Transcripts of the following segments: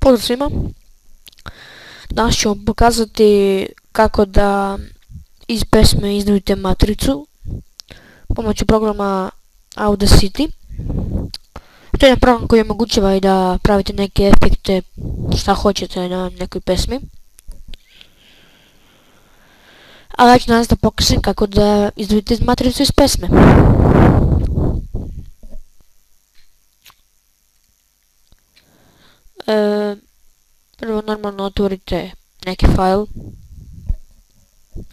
Pozdrav svima, danas ću vam pokazati kako da iz pesme izdvojite matricu pomoću programa Audacity. To je jedan program koji omogućava i da pravite neke efekte šta hoćete na nekoj pesmi. Ali ja ću danas da pokažem kako da izdvojite matricu iz pesme. Prvo normalno otvorite neki file,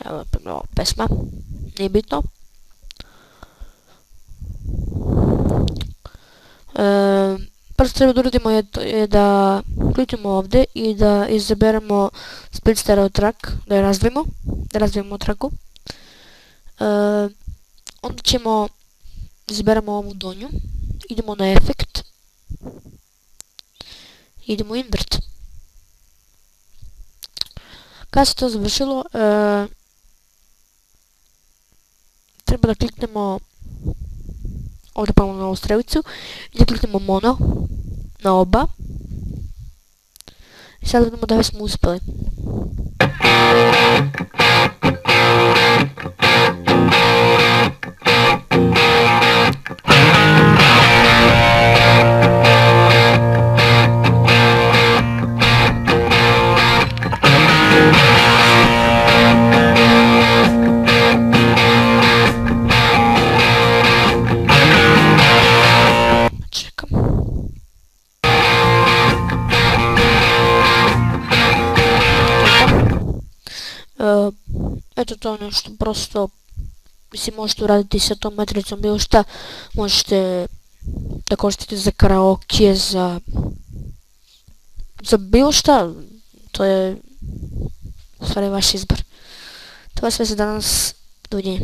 evo prvo pesma, nije bitno. Prvo što treba da uradimo je da kliknemo ovdje i da izaberemo split stereo track, da je razvijemo traku. Onda ćemo izaberemo ovu donju, idemo na efekt, idemo invert. Kada se to završilo, treba da kliknemo ovdje ponovno na ovu strelicu i da kliknemo mono na oba. I sad vidimo da smo uspjeli. Eto, to je nešto prosto, mislim, možete uraditi sa tom matricom bilo šta, možete da koristite za karaoke, za bilo šta, to je u stvari vaš izbor. To je sve za danas, doviđenja.